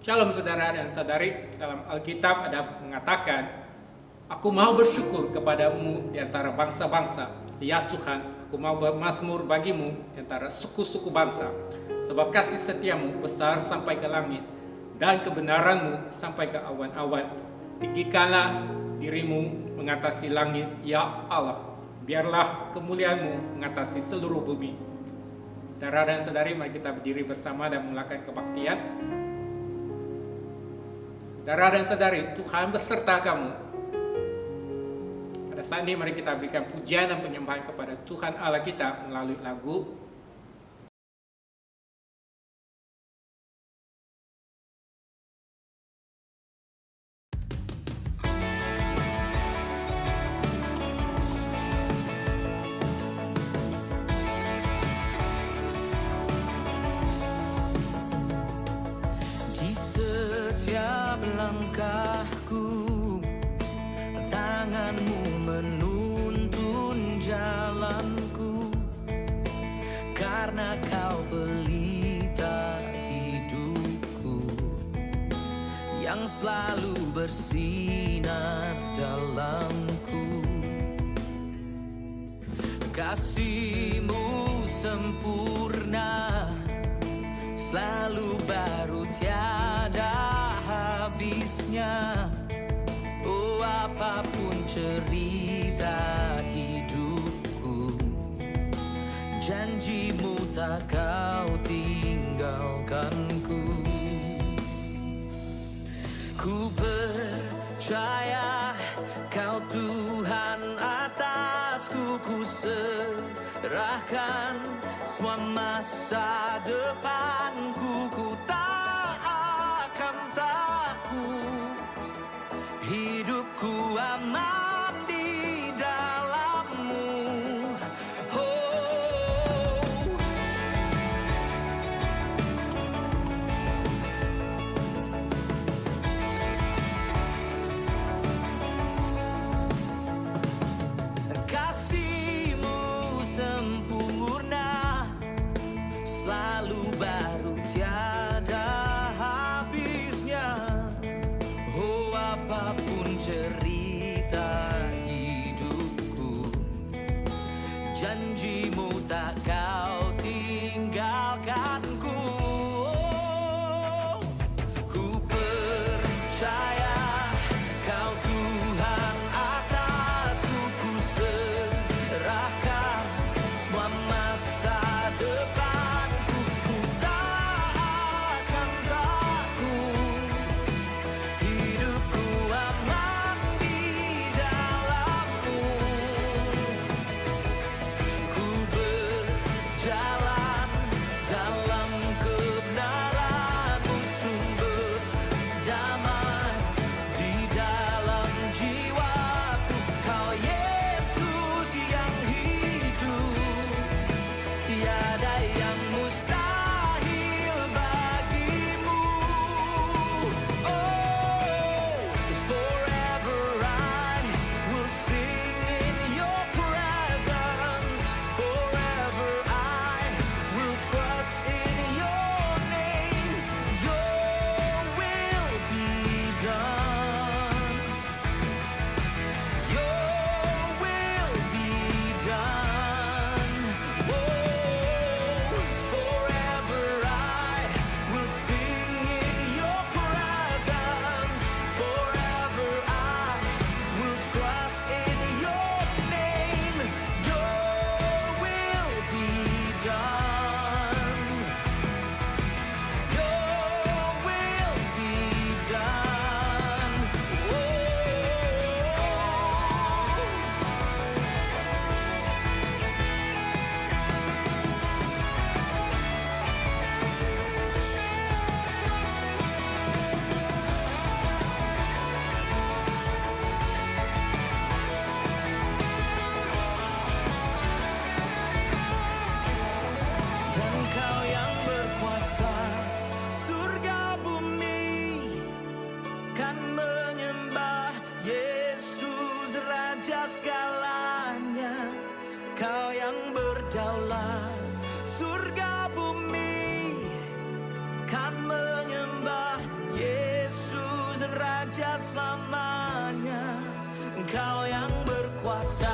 Shalom saudara dan saudari, dalam Alkitab ada mengatakan, aku mau bersyukur kepadamu di antara bangsa-bangsa. Ya Tuhan, aku mau bermazmur bagimu di antara suku-suku bangsa. Sebab kasih setiamu besar sampai ke langit, dan kebenaranmu sampai ke awan-awan. Tinggikanlah dirimu mengatasi langit, ya Allah. Biarlah kemuliaanmu mengatasi seluruh bumi. Saudara dan saudari, mari kita berdiri bersama dan mulakan kebaktian. Saudara dan saudari, Tuhan beserta kamu. Pada saat ini mari kita berikan pujian dan penyembahan kepada Tuhan Allah kita melalui lagu. Di setiap langkahku, tanganmu menuntun jalanku, karena kau pelita hidupku yang selalu bersinar dalamku. Kasih-Mu sempurna, selalu baru tiada habisnya. Oh, apapun cerita hidupku, janji-Mu tak kau tinggalkanku. Ku percaya kau Tuhan atasku, ku serahkan semua masa depanku. Ku tak akan takut, hidupku aman di dalam-Mu. Kasih-Mu sempurna, selalu baru tiada selamanya. Engkau yang berkuasa,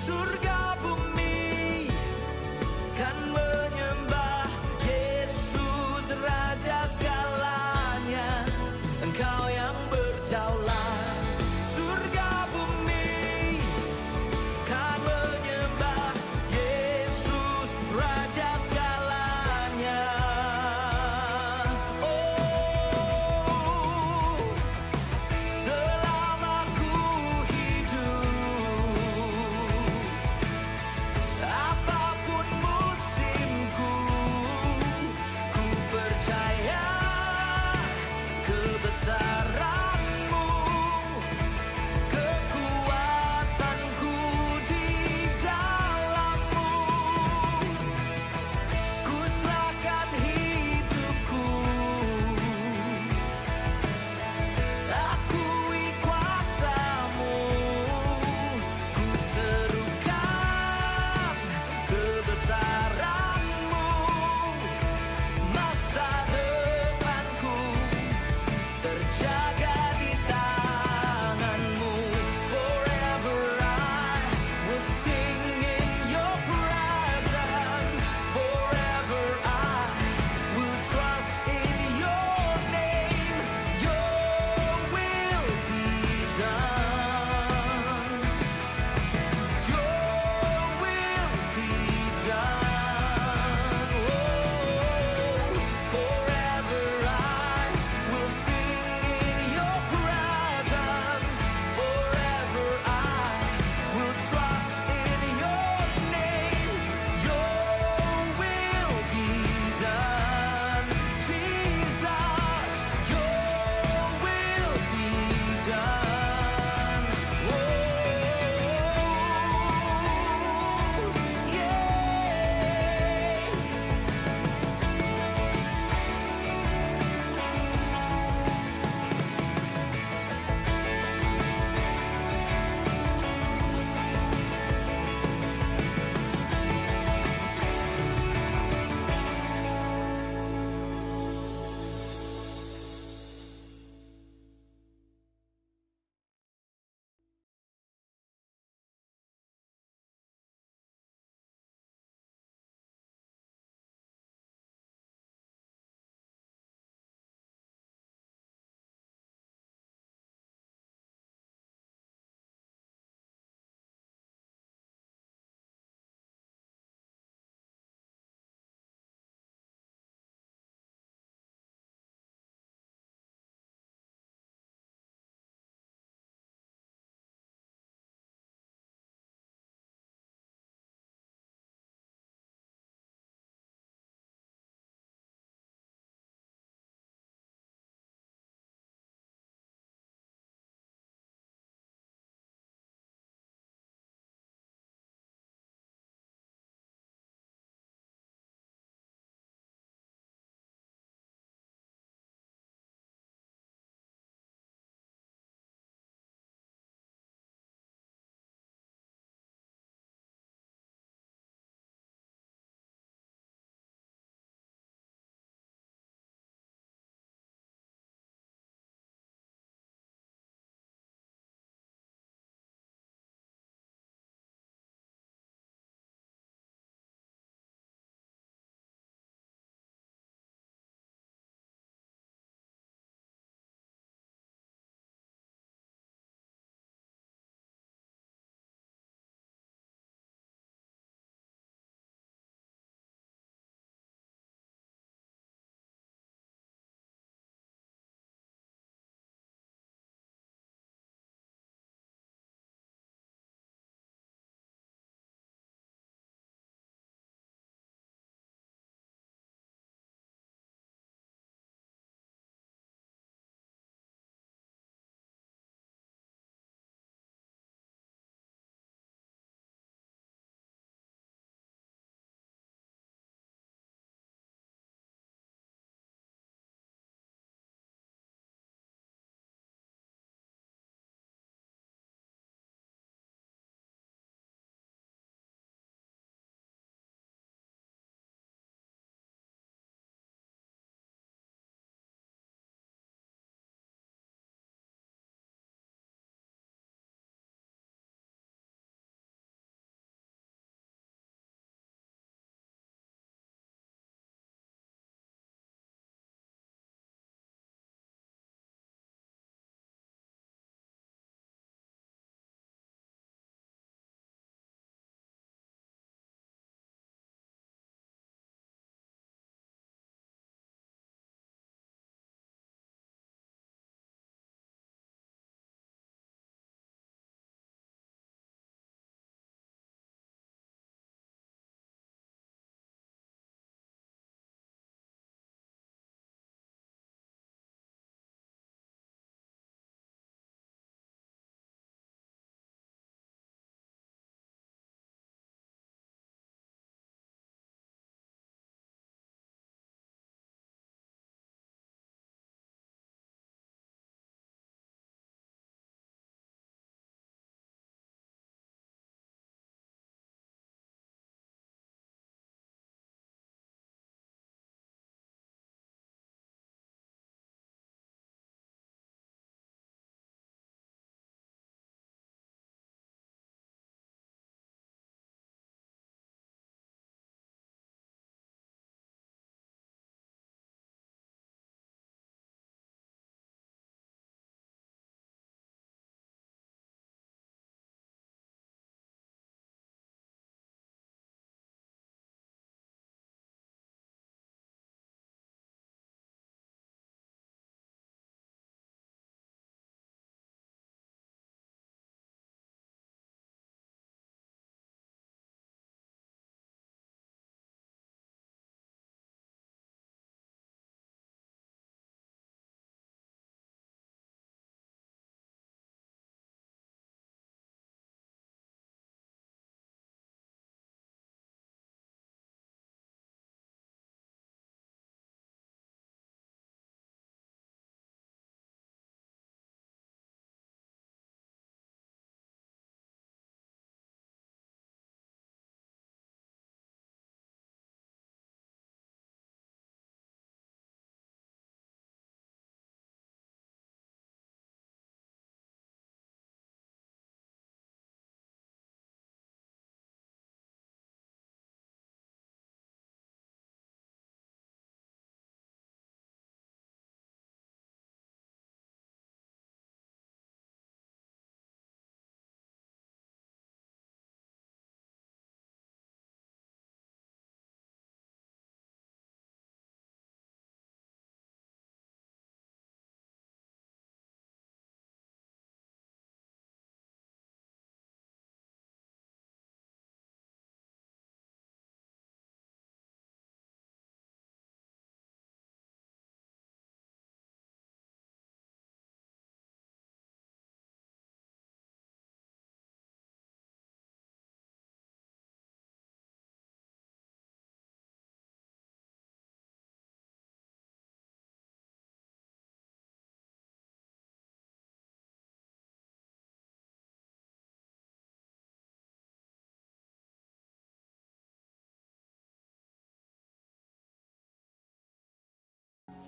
surga bumi kan menyembah Yesus Raja segalanya. Engkau yang berdaulat, surga bumi kan menyembah Yesus Raja segalanya. Oh, selama ku hidup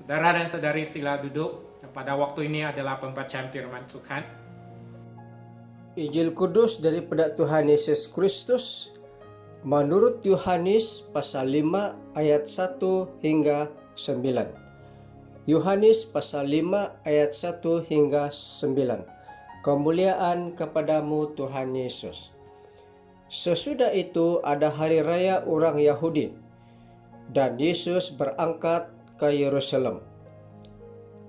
Saudara dan saudari sila duduk. Pada waktu ini adalah pembacaan firman Tuhan. Injil Kudus daripada Tuhan Yesus Kristus menurut Yohanes pasal 5 ayat 1 hingga 9. Yohanes pasal 5 ayat 1 hingga 9. Kemuliaan kepadamu Tuhan Yesus. Sesudah itu ada hari raya orang Yahudi, dan Yesus berangkat ke Yerusalem.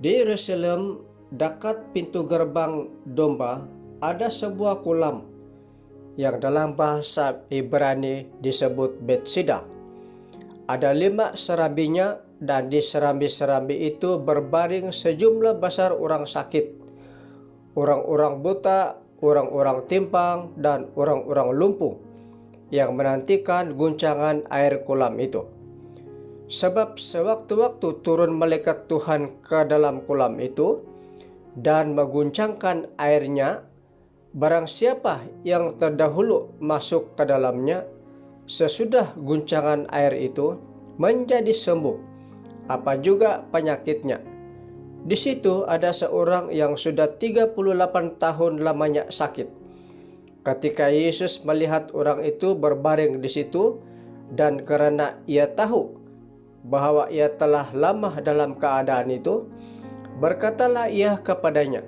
Di Yerusalem, dekat pintu gerbang domba, ada sebuah kolam yang dalam bahasa Ibrani disebut Betsida. Ada 5 serambinya, dan di serambi-serambi itu berbaring sejumlah besar orang sakit, orang-orang buta, orang-orang timpang, dan orang-orang lumpuh yang menantikan guncangan air kolam itu. Sebab sewaktu-waktu turun malaikat Tuhan ke dalam kolam itu dan mengguncangkan airnya, barang siapa yang terdahulu masuk ke dalamnya, sesudah guncangan air itu menjadi sembuh, apa juga penyakitnya. Di situ ada seorang yang sudah 38 tahun lamanya sakit. Ketika Yesus melihat orang itu berbaring di situ, dan karena ia tahu bahwa ia telah lama dalam keadaan itu, berkatalah ia kepadanya,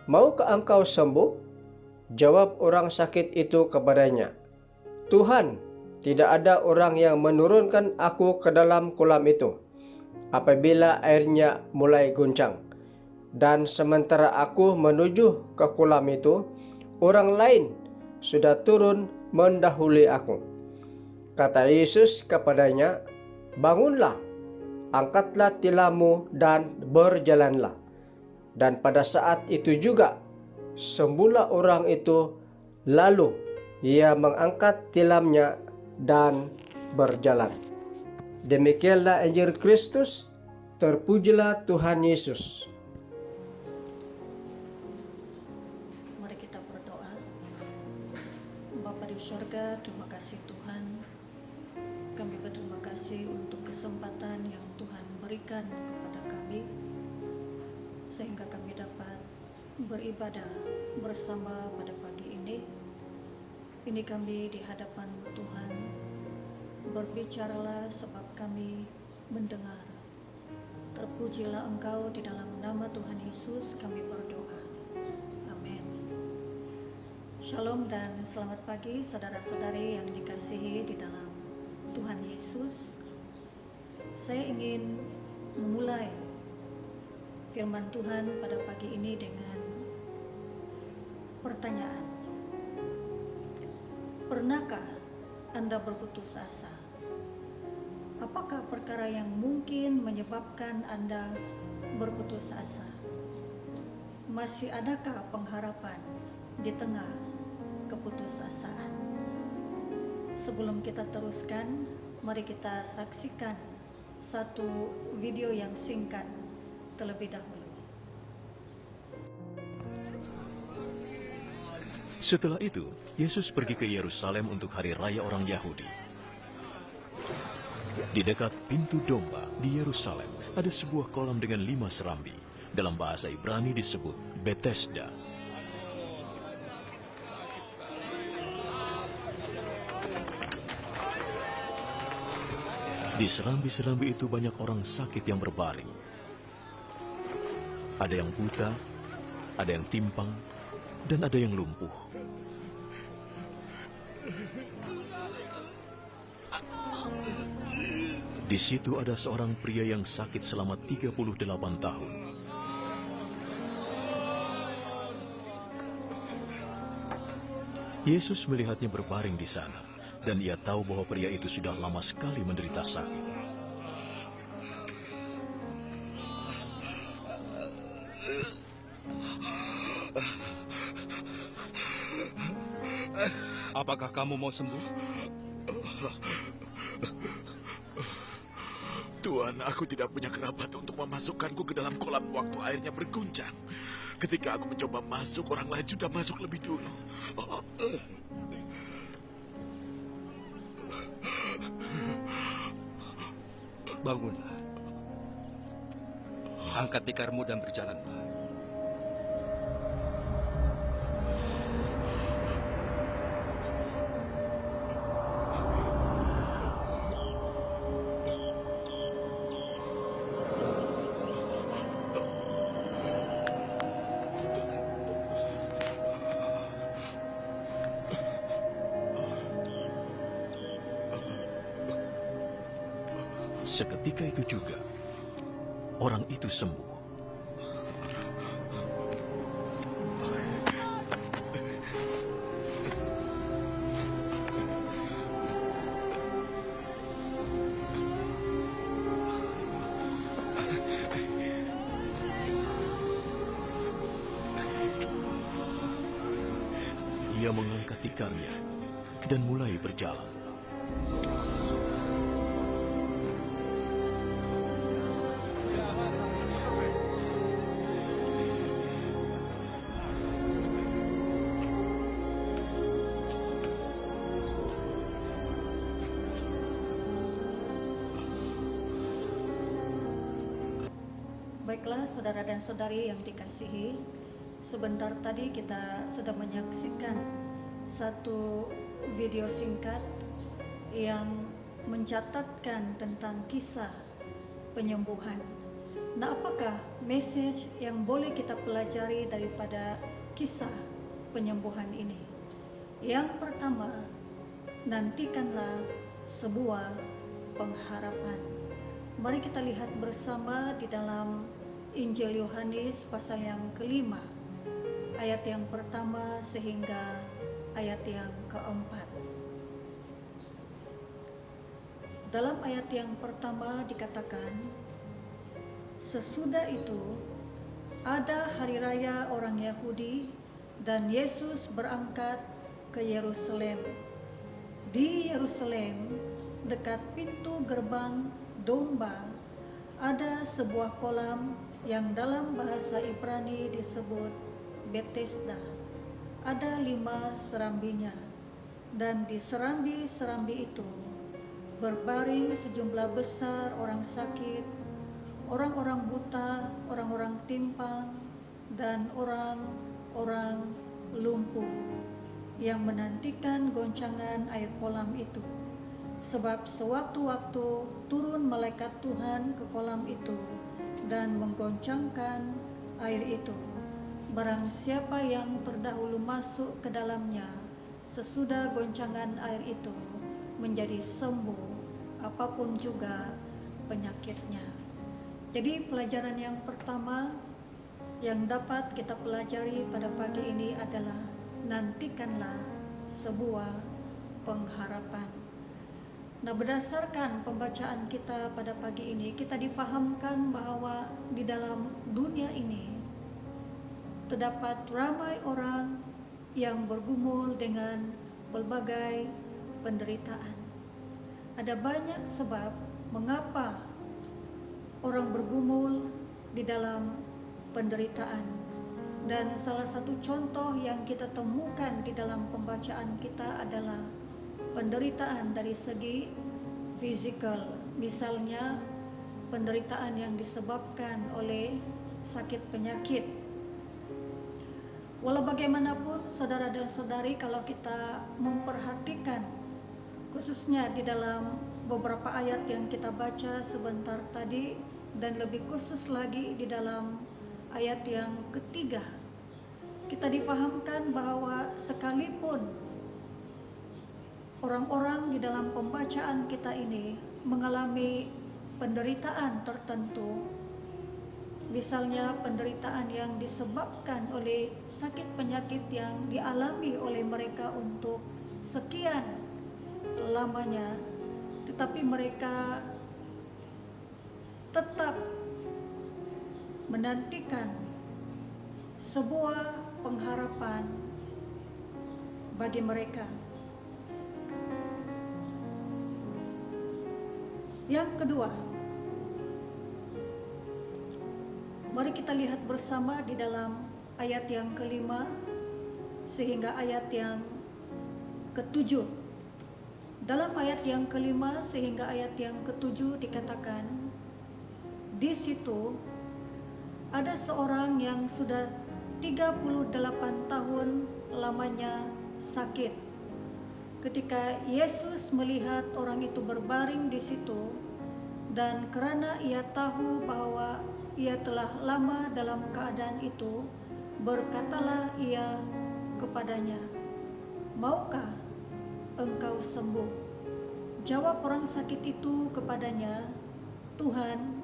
"Maukah engkau sembuh?" Jawab orang sakit itu kepadanya, "Tuhan, tidak ada orang yang menurunkan aku ke dalam kolam itu apabila airnya mulai guncang. Dan sementara aku menuju ke kolam itu, orang lain sudah turun mendahului aku." Kata Yesus kepadanya, "Bangunlah, angkatlah tilammu dan berjalanlah." Dan pada saat itu juga sembuhlah orang itu, lalu ia mengangkat tilamnya dan berjalan. Demikianlah Injil Kristus. Terpujilah Tuhan Yesus. Mari kita berdoa. Bapa di surga, terima kasih Tuhan. Kami berterima kasih untuk kesempatan yang Tuhan berikan kepada kami, sehingga kami dapat beribadah bersama pada pagi ini. Ini kami di hadapan Tuhan. Berbicaralah sebab kami mendengar. Terpujilah Engkau, di dalam nama Tuhan Yesus kami berdoa. Amin. Shalom dan selamat pagi saudara-saudari yang dikasihi di dalam Tuhan Yesus. Saya ingin memulai firman Tuhan pada pagi ini dengan pertanyaan. Pernahkah Anda berputus asa? Apakah perkara yang mungkin menyebabkan Anda berputus asa? Masih adakah pengharapan di tengah keputusasaan? Sebelum kita teruskan, mari kita saksikan satu video yang singkat terlebih dahulu. Setelah itu, Yesus pergi ke Yerusalem untuk hari raya orang Yahudi. Di dekat pintu domba di Yerusalem ada sebuah kolam dengan 5 serambi. Dalam bahasa Ibrani disebut Bethesda. Di serambi-serambi itu banyak orang sakit yang berbaring. Ada yang buta, ada yang timpang, dan ada yang lumpuh. Di situ ada seorang pria yang sakit selama 38 tahun. Yesus melihatnya berbaring di sana, dan ia tahu bahwa pria itu sudah lama sekali menderita sakit. Apakah kamu mau sembuh? Tuhan, aku tidak punya kerabat untuk memasukkanku ke dalam kolam waktu airnya berguncang. Ketika aku mencoba masuk, orang lain sudah masuk lebih dulu. Bangunlah. Angkat tikarmu dan berjalanlah. Seketika itu juga, orang itu sembuh. Ia mengangkat tikarnya dan mulai berjalan. Baiklah saudara dan saudari yang dikasihi, sebentar tadi kita sudah menyaksikan satu video singkat yang mencatatkan tentang kisah penyembuhan. Nah, apakah message yang boleh kita pelajari daripada kisah penyembuhan ini? Yang pertama, nantikanlah sebuah pengharapan. Mari kita lihat bersama di dalam Injil Yohanes pasal yang kelima, ayat yang pertama sehingga ayat yang keempat. Dalam ayat yang pertama dikatakan, sesudah itu ada hari raya orang Yahudi dan Yesus berangkat ke Yerusalem. Di Yerusalem, dekat pintu gerbang domba, ada sebuah kolam yang dalam bahasa Ibrani disebut Bethesda. Ada 5 serambinya, dan di serambi-serambi itu berbaring sejumlah besar orang sakit, orang-orang buta, orang-orang timpang, dan orang-orang lumpuh yang menantikan goncangan air kolam itu. Sebab sewaktu-waktu turun malaikat Tuhan ke kolam itu dan menggoncangkan air itu. Barang siapa yang terdahulu masuk ke dalamnya sesudah goncangan air itu menjadi sembuh apapun juga penyakitnya. Jadi pelajaran yang pertama yang dapat kita pelajari pada pagi ini adalah nantikanlah sebuah pengharapan. Nah, berdasarkan pembacaan kita pada pagi ini, kita difahamkan bahwa di dalam dunia ini terdapat ramai orang yang bergumul dengan berbagai penderitaan. Ada banyak sebab mengapa orang bergumul di dalam penderitaan. Dan salah satu contoh yang kita temukan di dalam pembacaan kita adalah penderitaan dari segi fisikal, misalnya penderitaan yang disebabkan oleh sakit penyakit. Walau bagaimanapun saudara dan saudari, kalau kita memperhatikan khususnya di dalam beberapa ayat yang kita baca sebentar tadi, dan lebih khusus lagi di dalam ayat yang ketiga, kita difahamkan bahwa sekalipun orang-orang di dalam pembacaan kita ini mengalami penderitaan tertentu, misalnya penderitaan yang disebabkan oleh sakit penyakit yang dialami oleh mereka untuk sekian lamanya, tetapi mereka tetap menantikan sebuah pengharapan bagi mereka. Yang kedua, mari kita lihat bersama di dalam ayat yang kelima sehingga ayat yang ketujuh. Dalam ayat yang kelima sehingga ayat yang ketujuh dikatakan, di situ ada seorang yang sudah 38 tahun lamanya sakit. Ketika Yesus melihat orang itu berbaring di situ, dan karena ia tahu bahwa ia telah lama dalam keadaan itu, berkatalah ia kepadanya, "Maukah engkau sembuh?" Jawab orang sakit itu kepadanya, "Tuhan,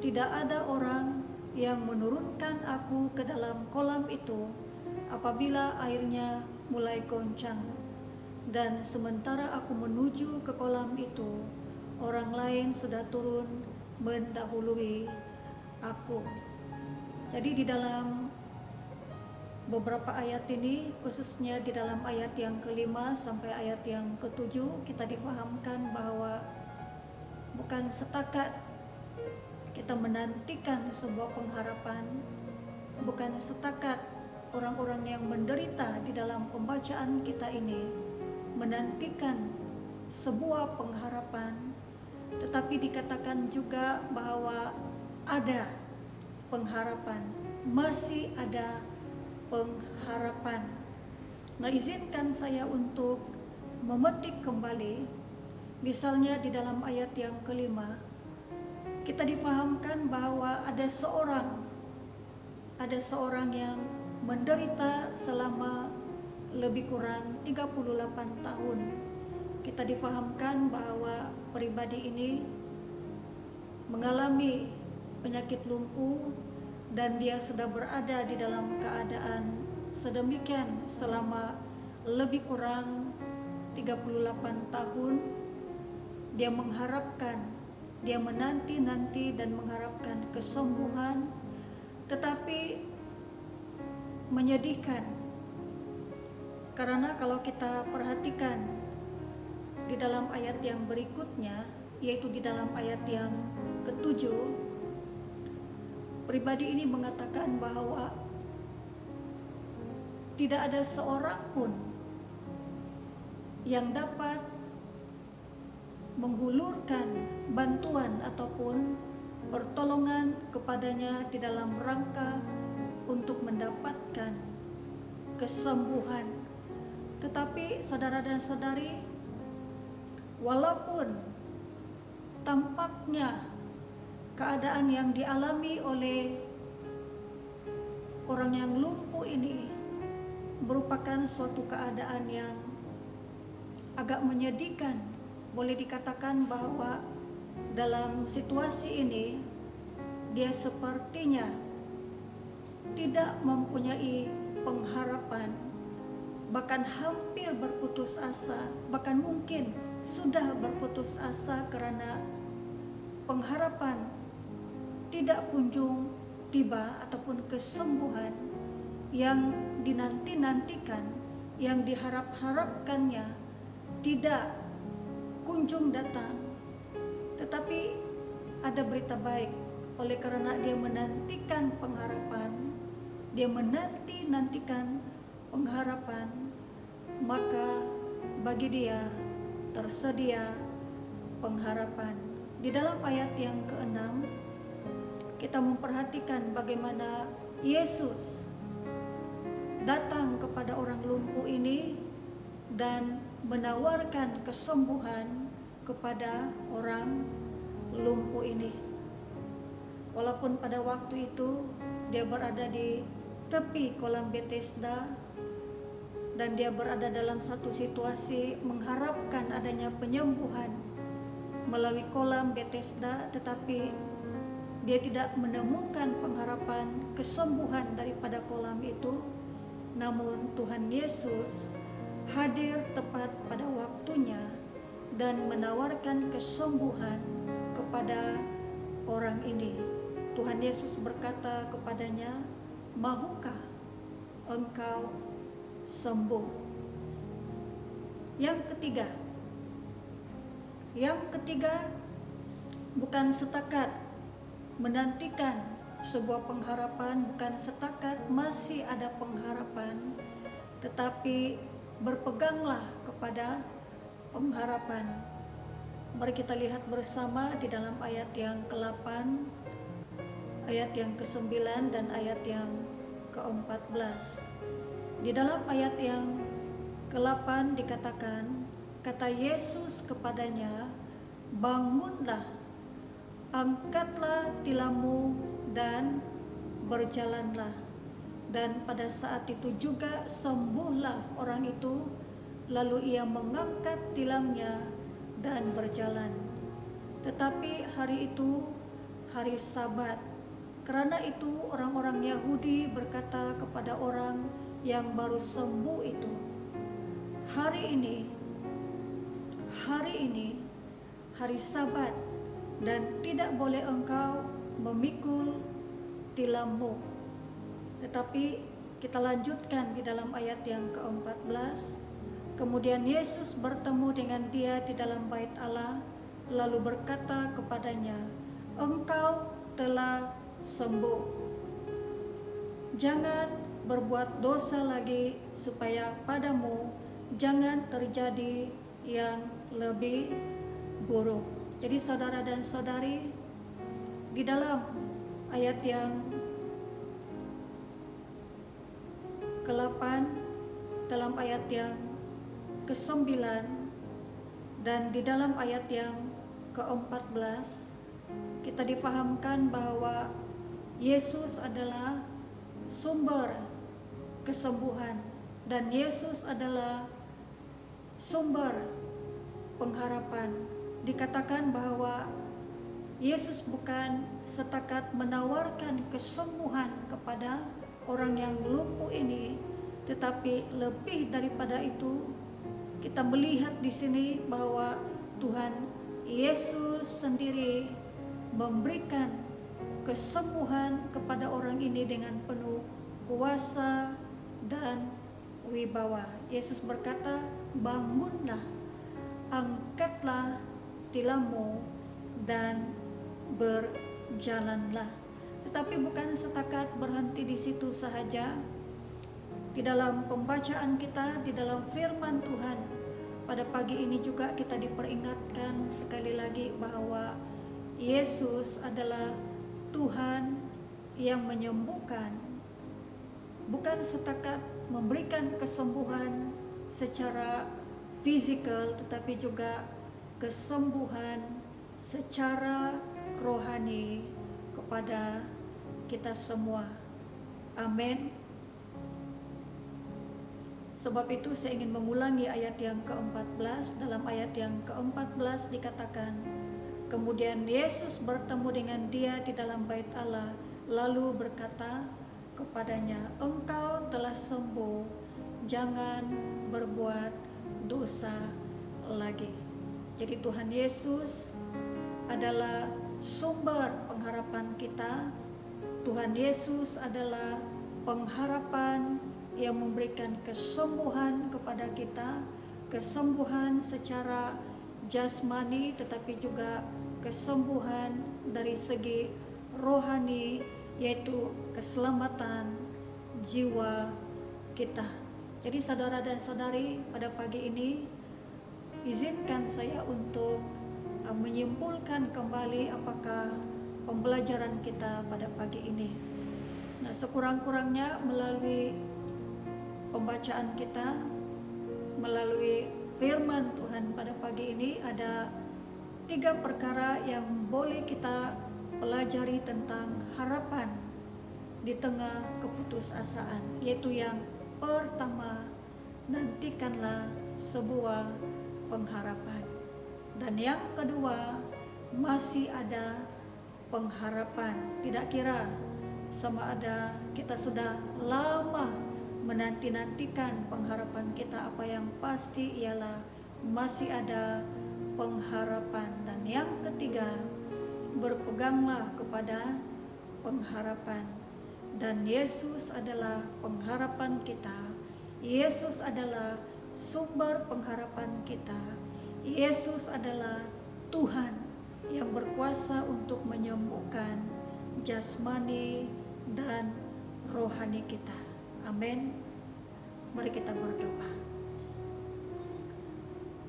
tidak ada orang yang menurunkan aku ke dalam kolam itu apabila airnya mulai goncang. Dan sementara aku menuju ke kolam itu, orang lain sudah turun mendahului aku." Jadi di dalam beberapa ayat ini, khususnya di dalam ayat yang ke-5 sampai ayat yang ke-7, kita difahamkan bahwa bukan setakat kita menantikan sebuah pengharapan, bukan setakat orang-orang yang menderita di dalam pembacaan kita ini menantikan sebuah pengharapan, tetapi dikatakan juga bahwa ada pengharapan, masih ada pengharapan. Nah, izinkan saya untuk memetik kembali, misalnya di dalam ayat yang ke-5, kita difahamkan bahwa ada seorang yang menderita selama lebih kurang 38 tahun. Kita difahamkan bahwa pribadi ini mengalami penyakit lumpuh dan dia sudah berada di dalam keadaan sedemikian selama lebih kurang 38 tahun. Dia mengharapkan, dia menanti-nanti dan mengharapkan kesembuhan, tetapi menyedihkan. Karena kalau kita perhatikan di dalam ayat yang berikutnya, yaitu di dalam ayat yang ke-7, pribadi ini mengatakan bahwa tidak ada seorang pun yang dapat menghulurkan bantuan ataupun pertolongan kepadanya di dalam rangka untuk mendapatkan kesembuhan. Tetapi saudara dan saudari, walaupun tampaknya keadaan yang dialami oleh orang yang lumpuh ini merupakan suatu keadaan yang agak menyedihkan, boleh dikatakan bahwa dalam situasi ini dia sepertinya tidak mempunyai pengharapan, bahkan hampir berputus asa, bahkan mungkin sudah berputus asa karena pengharapan tidak kunjung tiba ataupun kesembuhan yang dinanti-nantikan, yang diharap-harapkannya tidak kunjung datang. Tetapi ada berita baik, oleh karena dia menantikan pengharapan, dia menanti-nantikan pengharapan, maka bagi dia tersedia pengharapan. Di dalam ayat yang ke-6 kita memperhatikan bagaimana Yesus datang kepada orang lumpuh ini dan menawarkan kesembuhan kepada orang lumpuh ini. Walaupun pada waktu itu dia berada di tepi kolam Bethesda dan dia berada dalam satu situasi mengharapkan adanya penyembuhan melalui kolam Bethesda, tetapi dia tidak menemukan pengharapan kesembuhan daripada kolam itu. Namun Tuhan Yesus hadir tepat pada waktunya dan menawarkan kesembuhan kepada orang ini. Tuhan Yesus berkata kepadanya, "Mahukah engkau sembuh?" Yang ketiga, bukan setakat menantikan sebuah pengharapan, bukan setakat masih ada pengharapan, tetapi berpeganglah kepada pengharapan. Mari kita lihat bersama di dalam ayat yang ke-8. ayat yang ke-9 dan ayat yang ke-14. Di dalam ayat yang ke-8 dikatakan, kata Yesus kepadanya, bangunlah, angkatlah tilammu dan berjalanlah. Dan pada saat itu juga sembuhlah orang itu, lalu ia mengangkat tilamnya dan berjalan. Tetapi hari itu hari Sabat. Karena itu orang-orang Yahudi berkata kepada orang yang baru sembuh itu, hari ini hari Sabat, dan tidak boleh engkau memikul tilammu. Tetapi kita lanjutkan di dalam ayat yang ke-14. Kemudian Yesus bertemu dengan dia di dalam bait Allah, lalu berkata kepadanya, engkau telah sembuh. Jangan berbuat dosa lagi, supaya padamu jangan terjadi yang lebih buruk. Jadi saudara dan saudari, di dalam ayat yang ke-8, dalam ayat yang ke-9, dan di dalam ayat yang ke-14, kita difahamkan bahwa Yesus adalah sumber kesembuhan dan Yesus adalah sumber pengharapan. Dikatakan bahwa Yesus bukan setakat menawarkan kesembuhan kepada orang yang lumpuh ini, tetapi lebih daripada itu, kita melihat di sini bahwa Tuhan Yesus sendiri memberikan kesembuhan kepada orang ini dengan penuh kuasa dan wibawa. Yesus berkata, bangunlah, angkatlah tilammu dan berjalanlah. Tetapi bukan setakat berhenti di situ sahaja. Di dalam pembacaan kita, di dalam firman Tuhan, pada pagi ini juga kita diperingatkan sekali lagi bahwa Yesus adalah Tuhan yang menyembuhkan, bukan setakat memberikan kesembuhan secara fisikal, tetapi juga kesembuhan secara rohani kepada kita semua. Amin. Sebab itu saya ingin mengulangi ayat yang ke-14. Dalam ayat yang ke-14 dikatakan, kemudian Yesus bertemu dengan dia di dalam bait Allah, lalu berkata kepadanya, engkau telah sembuh, jangan berbuat dosa lagi. Jadi Tuhan Yesus adalah sumber pengharapan kita. Tuhan Yesus adalah pengharapan yang memberikan kesembuhan kepada kita, kesembuhan secara jasmani, tetapi juga kesembuhan dari segi rohani, yaitu keselamatan jiwa kita. Jadi saudara dan saudari, pada pagi ini izinkan saya untuk menyimpulkan kembali apakah pembelajaran kita pada pagi ini. Nah, sekurang-kurangnya melalui pembacaan kita, melalui firman Tuhan pada pagi ini, ada 3 perkara yang boleh kita pelajari tentang harapan di tengah keputusasaan. Yaitu yang pertama, nantikanlah sebuah pengharapan. Dan yang kedua, masih ada pengharapan. Tidak kira sama ada kita sudah lama menanti-nantikan pengharapan kita, apa yang pasti ialah masih ada pengharapan. Dan yang ketiga, berpeganglah kepada pengharapan. Dan Yesus adalah pengharapan kita. Yesus adalah sumber pengharapan kita. Yesus adalah Tuhan yang berkuasa untuk menyembuhkan jasmani dan rohani kita. Amin. Mari kita berdoa.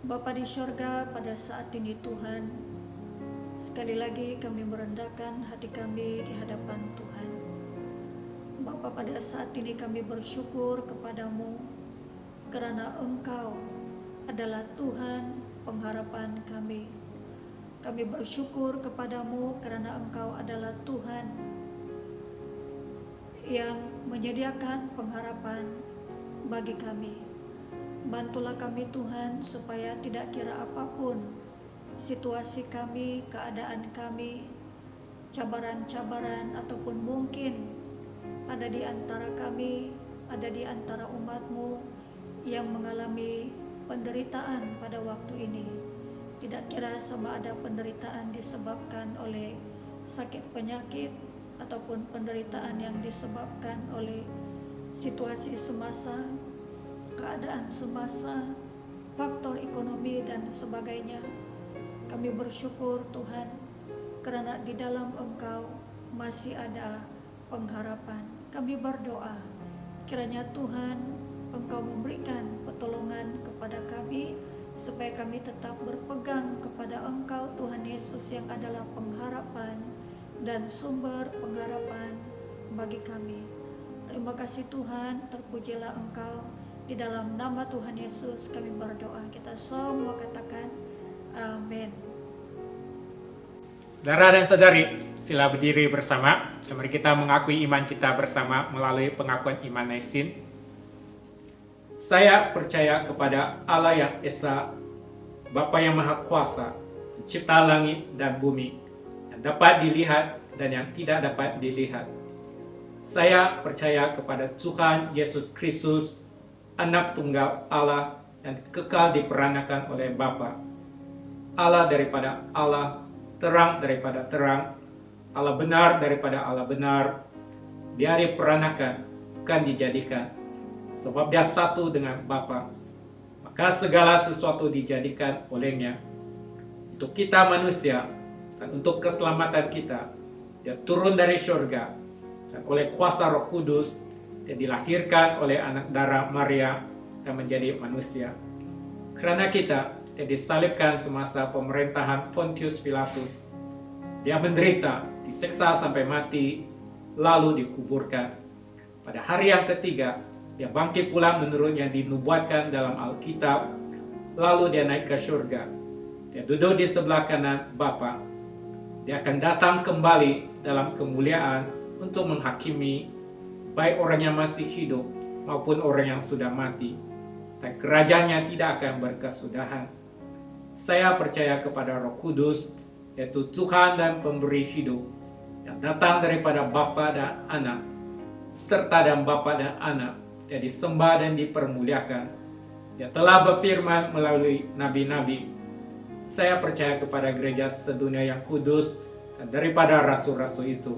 Bapa di syurga, pada saat ini Tuhan, Sekali lagi kami merendahkan hati kami di hadapan Tuhan. Bapa, pada saat ini kami bersyukur kepadamu karena Engkau adalah Tuhan pengharapan kami. Kami bersyukur kepadamu karena Engkau adalah Tuhan yang menyediakan pengharapan bagi kami. Bantulah kami Tuhan supaya tidak kira apapun situasi kami, keadaan kami, cabaran-cabaran ataupun mungkin ada di antara kami, ada di antara umat-Mu yang mengalami penderitaan pada waktu ini. Tidak kira sama ada penderitaan disebabkan oleh sakit penyakit ataupun penderitaan yang disebabkan oleh situasi semasa, keadaan semasa, faktor ekonomi dan sebagainya. Kami bersyukur Tuhan karena di dalam Engkau masih ada pengharapan. Kami berdoa kiranya Tuhan Engkau memberikan pertolongan kepada kami supaya kami tetap berpegang kepada Engkau Tuhan Yesus yang adalah pengharapan dan sumber pengharapan bagi kami. Terima kasih Tuhan, terpujilah Engkau. Di dalam nama Tuhan Yesus kami berdoa. Kita semua katakan amin. Saudara dan saudari, sila berdiri bersama. Mari kita mengakui iman kita bersama melalui pengakuan iman Naisin. Saya percaya kepada Allah yang Esa, Bapa yang Maha Kuasa, Pencipta langit dan bumi, yang dapat dilihat dan yang tidak dapat dilihat. Saya percaya kepada Tuhan Yesus Kristus, Anak Tunggal Allah yang kekal diperanakan oleh Bapa. Allah daripada Allah, terang daripada terang, Allah benar daripada Allah benar. Dia diperanakan, bukan dijadikan. Sebab dia satu dengan Bapa, maka segala sesuatu dijadikan olehnya. Untuk kita manusia dan untuk keselamatan kita, dia turun dari surga dan oleh kuasa Roh Kudus dia dilahirkan oleh anak darah Maria dan menjadi manusia. Karena kita, dia disalibkan semasa pemerintahan Pontius Pilatus. Dia menderita, disiksa sampai mati, lalu dikuburkan. Pada hari yang ketiga, dia bangkit pula menurut yang dinubuatkan dalam Alkitab, lalu dia naik ke surga. Dia duduk di sebelah kanan Bapa. Dia akan datang kembali dalam kemuliaan untuk menghakimi baik orang yang masih hidup maupun orang yang sudah mati. Dan kerajaannya tidak akan berkesudahan. Saya percaya kepada Roh Kudus, yaitu Tuhan dan Pemberi hidup, yang datang daripada Bapa dan Anak, serta dan Bapa dan Anak, dia disembah dan dipermuliakan. Dia telah berfirman melalui nabi-nabi. Saya percaya kepada gereja sedunia yang kudus dan daripada rasul-rasul itu.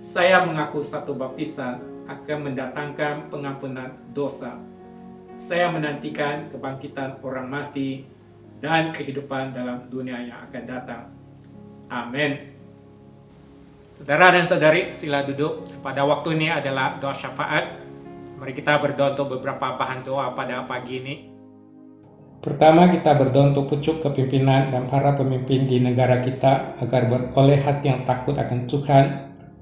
Saya mengaku satu baptisan akan mendatangkan pengampunan dosa. Saya menantikan kebangkitan orang mati dan kehidupan dalam dunia yang akan datang. Amin. Saudara dan saudari, sila duduk. Pada waktu ini adalah doa syafaat. Mari kita berdoa untuk beberapa bahan doa pada pagi ini. Pertama, kita berdoa untuk pucuk kepimpinan dan para pemimpin di negara kita agar beroleh hati yang takut akan Tuhan,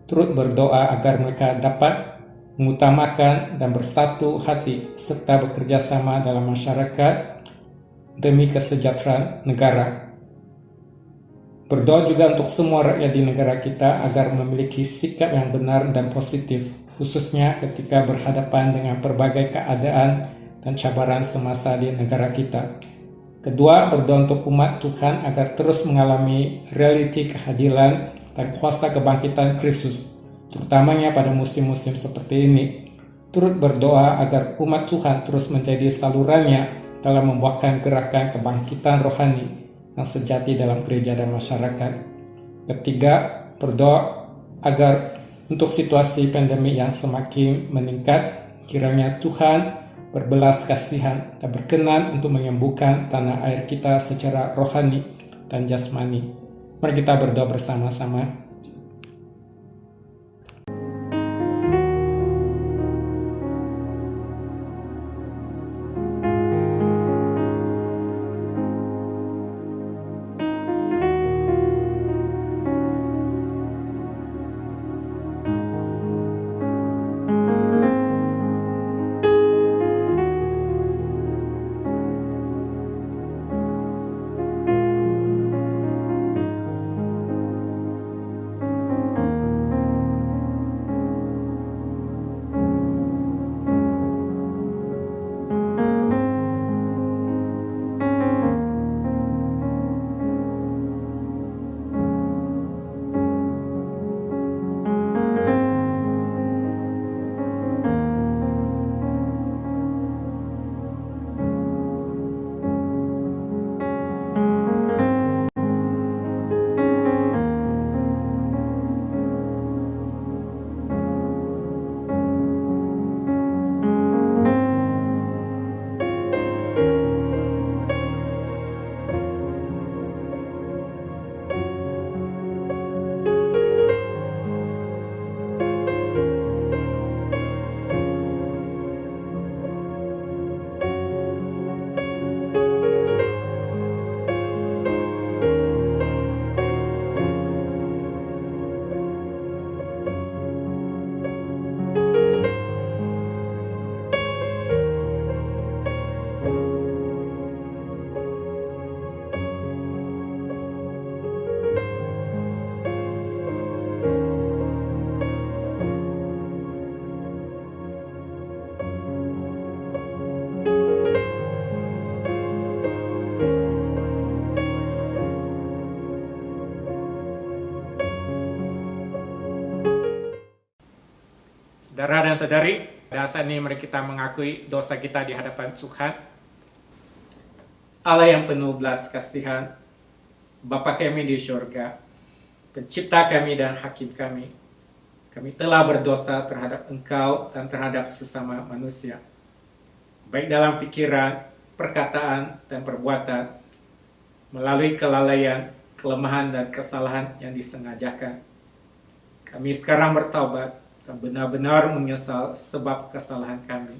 turut berdoa agar mereka dapat mengutamakan dan bersatu hati serta bekerja sama dalam masyarakat demi kesejahteraan negara. Berdoa juga untuk semua rakyat di negara kita agar memiliki sikap yang benar dan positif, khususnya ketika berhadapan dengan berbagai keadaan dan cabaran semasa di negara kita. Kedua, berdoa untuk umat Tuhan agar terus mengalami realiti kehadiran dan kuasa kebangkitan Kristus, terutamanya pada musim-musim seperti ini. Turut berdoa agar umat Tuhan terus menjadi salurannya dalam membuahkan gerakan kebangkitan rohani yang sejati dalam gereja dan masyarakat. Ketiga, berdoa agar untuk situasi pandemi yang semakin meningkat, kiranya Tuhan berbelas kasihan dan berkenan untuk menyembuhkan tanah air kita secara rohani dan jasmani. Mari kita berdoa bersama-sama. Saudara dan saudari, pada saat ini mari kita mengakui dosa kita di hadapan Tuhan. Allah yang penuh belas kasihan, Bapa kami di surga, Pencipta kami dan Hakim kami telah berdosa terhadap Engkau dan terhadap sesama manusia, baik dalam pikiran, perkataan, dan perbuatan, melalui kelalaian, kelemahan, dan kesalahan yang disengajakan. Kami sekarang bertaubat dan benar-benar menyesal sebab kesalahan kami.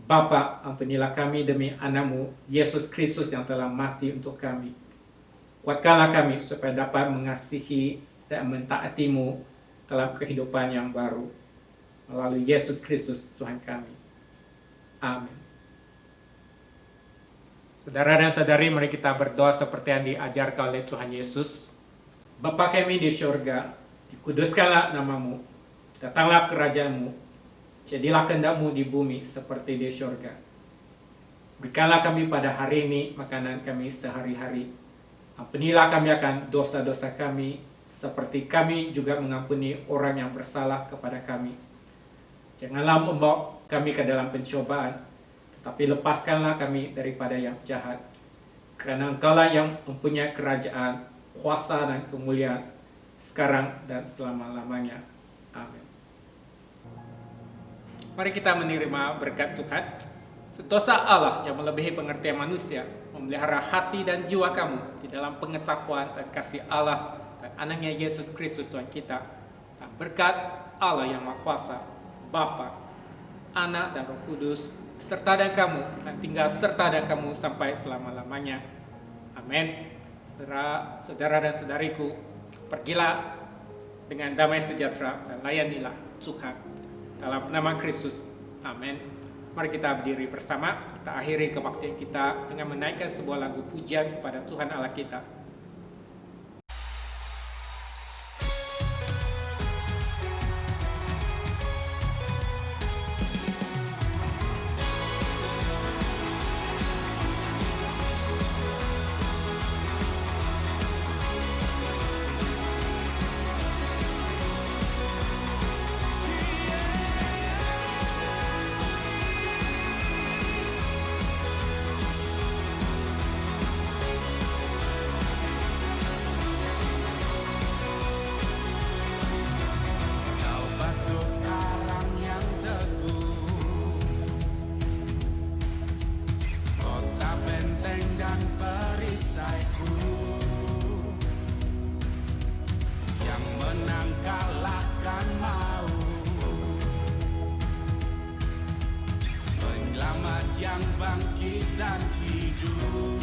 Bapa, ampunilah kami demi anakmu, Yesus Kristus yang telah mati untuk kami. Kuatkanlah kami supaya dapat mengasihi dan mentaatimu dalam kehidupan yang baru. Melalui Yesus Kristus Tuhan kami. Amin. Saudara dan saudari, mari kita berdoa seperti yang diajarkan oleh Tuhan Yesus. Bapa kami di surga, dikuduskanlah namamu, datanglah kerajaanmu, jadilah kehendak-Mu di bumi seperti di surga. Berikanlah kami pada hari ini makanan kami sehari-hari. Ampunilah kami akan dosa-dosa kami, seperti kami juga mengampuni orang yang bersalah kepada kami. Janganlah membawa kami ke dalam pencobaan, tetapi lepaskanlah kami daripada yang jahat. Karena Engkaulah yang mempunyai kerajaan, kuasa dan kemuliaan, sekarang dan selama-lamanya. Amin. Mari kita menerima berkat Tuhan. Sentosa Allah yang melebihi pengertian manusia memelihara hati dan jiwa kamu di dalam pengetahuan dan kasih Allah dan anaknya Yesus Kristus Tuhan kita. Dan berkat Allah yang Maha Kuasa, Bapa, Anak dan Roh Kudus, serta dan kamu, dan tinggal serta dan kamu sampai selama-lamanya. Amin. Saudara dan saudariku, pergilah dengan damai sejahtera dan layanilah Tuhan. Dalam nama Kristus. Amin. Mari kita berdiri bersama. Kita akhiri kebaktian kita dengan menaikkan sebuah lagu pujian kepada Tuhan Allah kita. Kau batu karang yang teguh, kota benteng dan perisaiku, yang menang kalahkan maut, penyelamat yang bangkit dan hidup.